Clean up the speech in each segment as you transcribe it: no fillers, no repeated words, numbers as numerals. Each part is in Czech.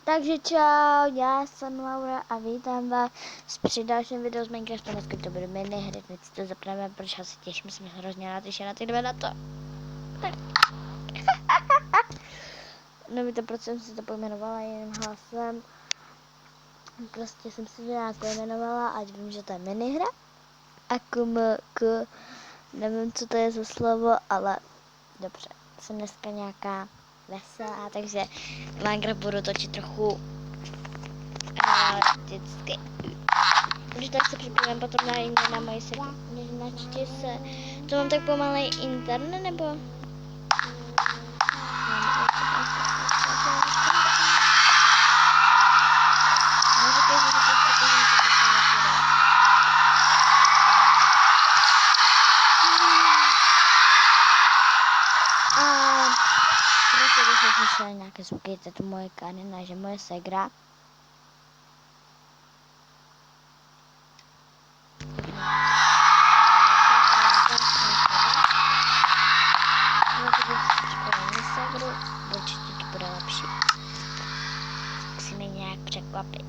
Takže čau, já jsem Laura a vítám vás při dalším videu z Minecraftu. Dneska to bude mini hry, teď si to zapneme, protože já se těším, jsem hrozně rád, že na ty jdeme na to. Tak. Nevíte, proč jsem si to pojmenovala jiným hlasem. Prostě jsem si to nějak pojmenovala, ať vím, že to je minihra. A nevím, co to je za slovo, ale dobře, jsem dneska nějaká veselá, takže Minecraft budu točit trochu vždycky. Když tak se připojím potom na moji načti se. To mám tak pomalej internet, nebo? Nějaké zvuky, to je moje kanina, že moje segra. Určitě to bude lepší. Musíme nějak překvapit,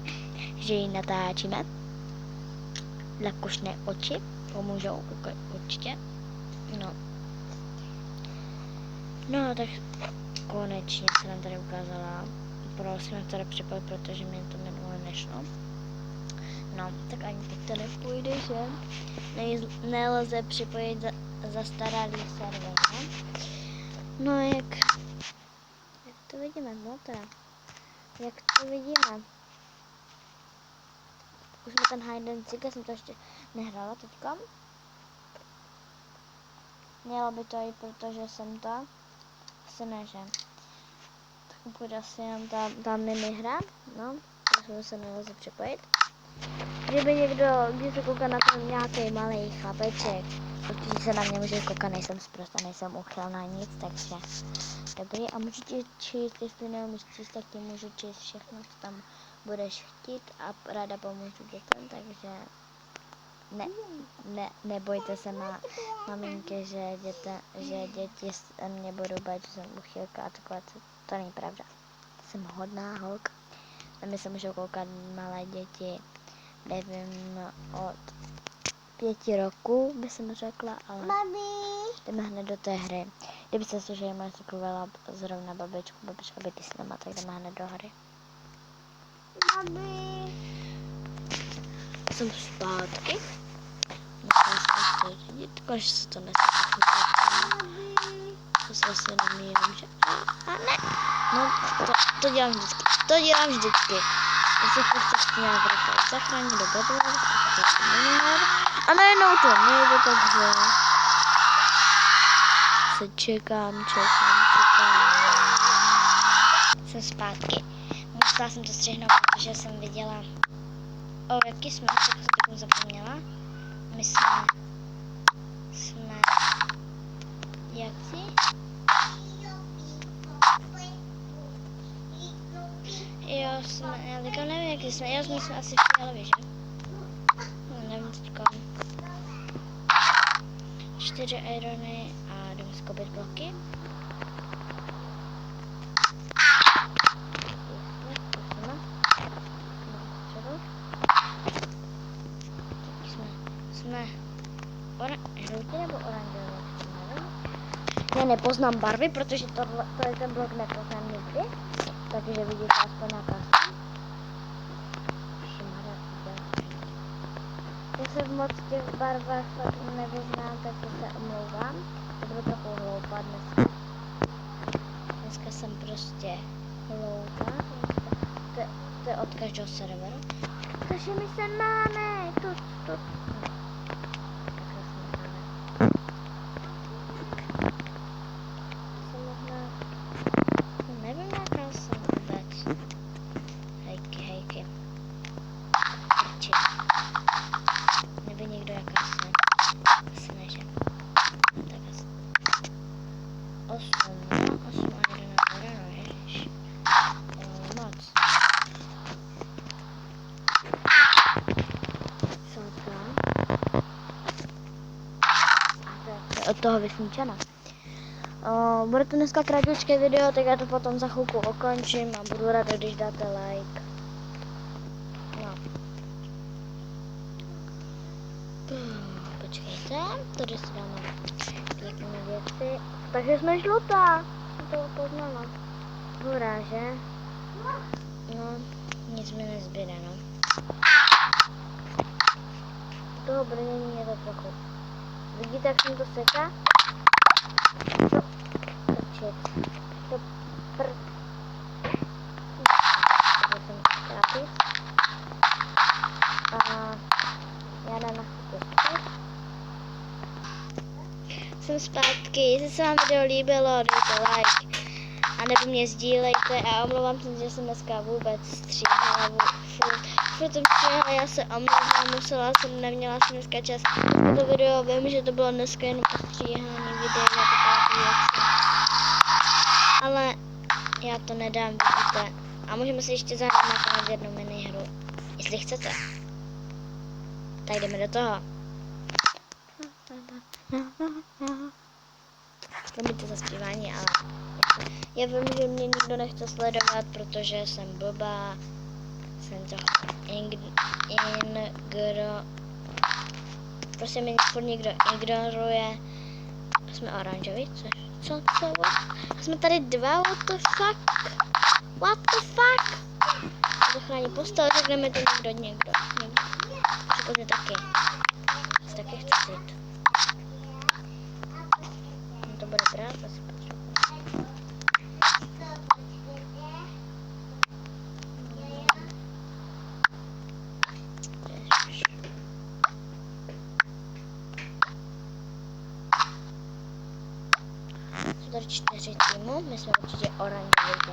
že ji natáčíme. Lakušné oči pomůžou určitě. No tak konečně se nám tady ukázala. Prosím, tady připojit, protože mi to minule nešlo. No, tak ani teď to nepůjde, že? Nelze připojit zastaralý server, ne? No, jak to vidíme, no teda. Jak to vidíme? Už jsme ten hide and seek, já jsem to ještě nehrála teďka. Mělo by to jít, protože jsem to asi ne, že? Tak bude asi jenom ta minihra, no, takže se nelze připojit. Kdyby někdo, když se kouká na ten nějaký malý chlapeček, určitě se na mě může koukat, nejsem zprosta, nejsem uchylná nic, takže dobrý. A můžete číst, jestli neumíš číst, tak ti můžu číst všechno, co tam budeš chtít a ráda pomůžu dětem, takže nebojte se maminky, že děti mě budou bát, že jsem uchylka a takové, to není pravda. Jsem hodná holka. Na mě se můžou koukat malé děti, nevím, od 5 roků, by jsem řekla, ale jdeme hned do té hry. Kdyby se slyšeli moje taková zrovna babička by ty s náma, tak jdeme hned do hry. Jsem zpátky. Když se to to se vlastně nemýlím, že? A ne. No, to dělám vždycky. Já se chci nějak rychle zachránit do bodu. A najednou to nejde, takže se čekám. Jsem zpátky. Musela jsem to střihnout, protože jsem viděla, jaký jsme, co jsem zapomněla. My jsme jací? Jo, já teďka nevím, jaký jsme, my jsme asi fialově, že? No, nevím teďka. 4 irony a jdeme skopit bloky. Jsme žlutý nebo oranžový? Já nepoznám barvy, protože to je ten blok nepoznám nikdy. Takže vidíte aspoň na kasu. Já se moc v těch barvách fakt nevyznám, takže se omlouvám. To budu trochu hloupá dneska. Dneska jsem prostě hloupá. To je od každého serveru. Takže my se máme. Nevím, jaká jsem vůbec. Hejky. Prči. Neví někdo, jaká jsem. Asi ne, že? Tak asi. 8 a 1 ráno, ježiš. Moc. Co to? A to je od toho vysníčena. Bude to dneska kratičké video, tak já to potom za chvilku ukončím a budu ráda, když dáte like. No. Počkejte, tady si dáme pěkné věci. Takže jsme žlutá. Jsem to poznala. Hurá, že? No, nic mi nezbyde, no. Toho brnění je to trochu. Vidíte, jak jsem to seká? Prčit. To jsem to ztrátit. A já dám na chvíli. Jsem zpátky, jestli se vám video líbilo, dejte like. A nebo mě sdílejte a omlouvám se, že jsem dneska vůbec stříhala, furt jsem stříhala, já se omlouvám, neměla jsem dneska čas na to video, vím, že to bylo dneska jenom stříhání videí a takové věci. Ale já to nedám, vidíte. A můžeme si ještě zahrát na jednu minihru, jestli chcete. Tak jdeme do toho. Promiňte za zpívání, ale já vím, že mě nikdo nechce sledovat, protože jsem blbá, jsem to prostě mě furt někdo ignoruje. Jsme oranžoví, co? A jsme tady dva, what the fuck? Zachrání postel, řekneme to někdo. Řekněte taky. Já si taky chci jít. To bude brát, asi potřebuji. Jsou tady 4 týmu, my jsme určitě oranžoví.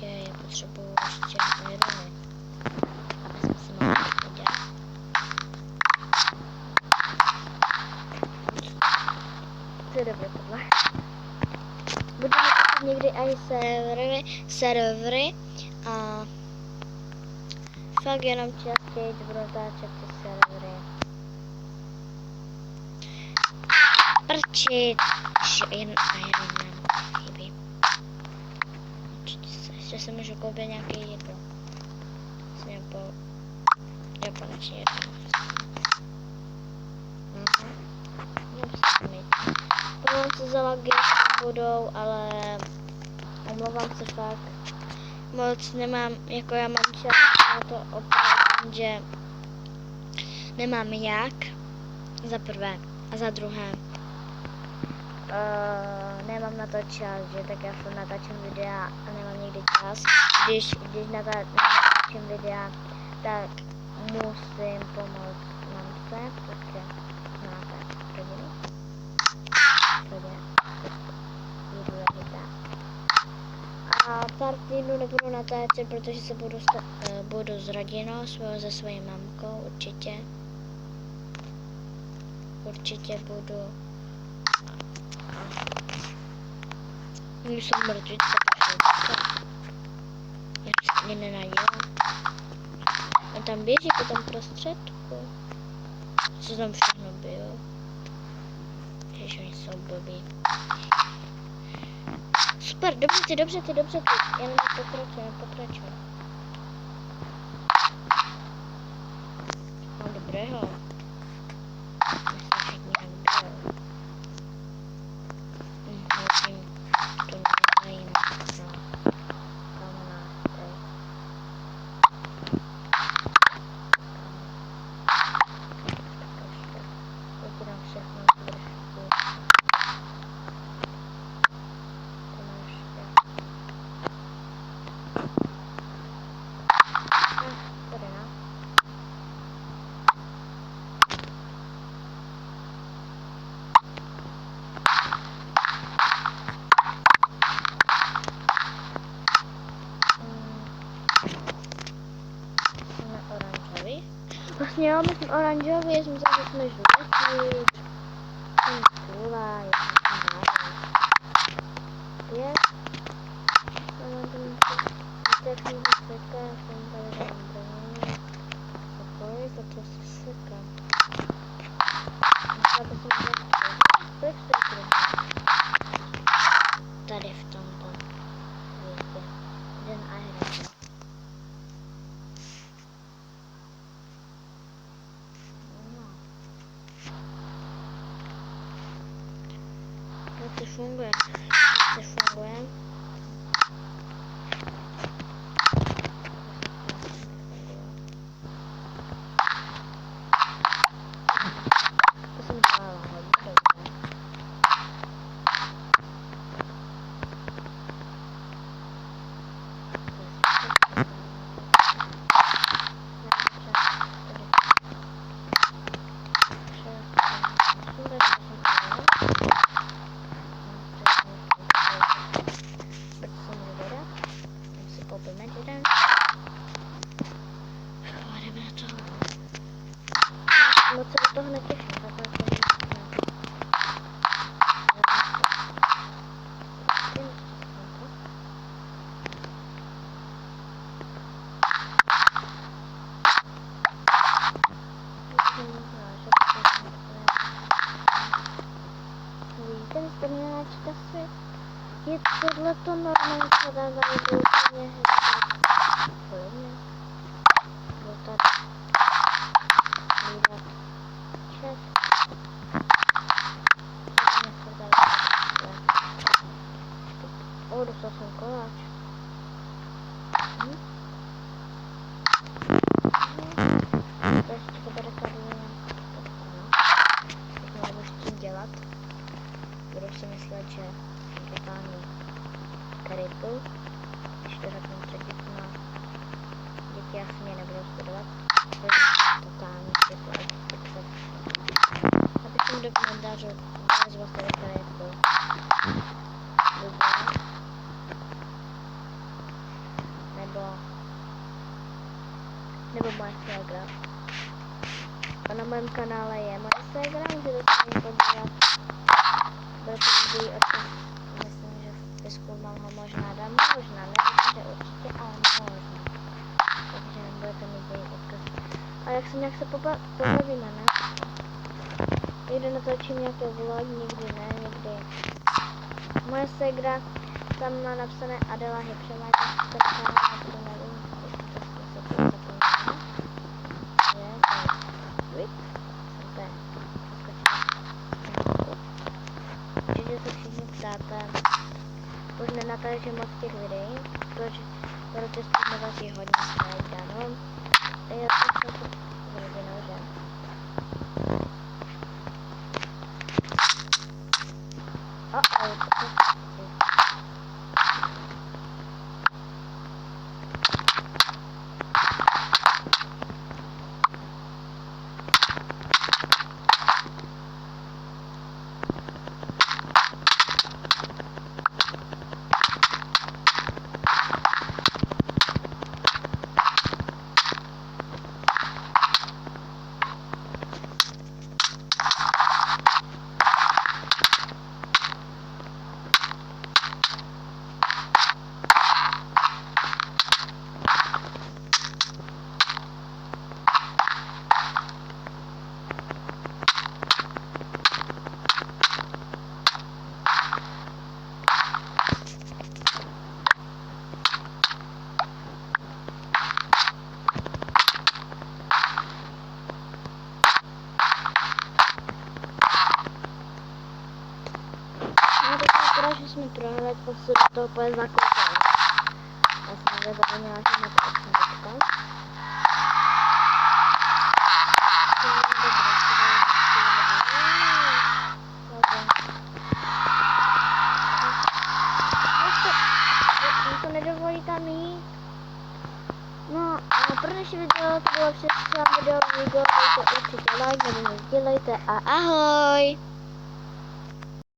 Já potřebuji ještě irony, aby jsme si mohli podělat. To je dobré tohle. Budeme točit někdy i servery a fakt jenom častěji budu natáčet ty servery. Prčit, že jen Iron Man chybí. Ještě se můžu koupit nějaké jedlo. Nebo konečně jedlo. Omlouvám se za lagy, budou, ale omlouvám se fakt. Moc nemám, jako já mám čas na to opravdu, že nemám jak, za prvé. A za druhé, nemám na to čas, že tak já furt natáčím videa a nemám někdy čas. Když natáčím videa, tak musím pomoct mamce, protože znáte rodinu. A pár týdnů nebudu natáčet, protože se budu s rodinou, se svojí mamkou, určitě budu. Musím mrtvit, já se ani nenajela. A tam běží po tom prostředku. Co tam všechno bylo? Ježiš, oni jsou blbí. Super, dobře ty. Já nepokračuji. Mám dobrého. Myslím, že mě nebyl. To nezajímá. Vlastně jo, my jsme oranžoví, já jsem myslel, že jsme žlutí. Jsem kůla, já jsem ráda. Je? Mám tam všechny seká, jsem tady dám brnění. A kolik to se seká. Myslím, že jsem tady. Kolik se seká? ale to normálně tady bylo úplně podobně. Byl tady hlídat čet. Dostal jsem koláč. To ještě zabarikaduje nějak. Teď nebudu s tím dělat. Budu si myslet, že jsem totální kripl. Když to řeknu před dětma. Děti asi mě nebudou studovat. Totální kripl. Napište mi do komentářů, kdo z vás tady kripl. Nebo moje ségra. A na mém kanále je moje ségra, můžete se mě podívat. Bude to videí o tom, myslím, že v pisku mám ho možná dám, možná, nevím, že určitě, ale možná. Takže nebudete mít její odkaz. A jak se nějak se pobavíme, ne? Někdy natočím nějaké vlog, někdy ne, někdy. Moje ségra, tam má napsané Adela Hypřemáčka, to nevím. Určitě se všichni ptáte, už nenatáčím moc těch videí, protože střídnovací hodně stajda, no. Já to jsem se zrozenou, že? Že jsme prohráli, tak se do toho úplně zakoupali. Já jsem nezapomněla, že na to jsem teďka. To nedovolí tam jít. No a pro dnešní video to bylo všechno. Video, dejte určitě like, nebo mi sdělejte a ahoj!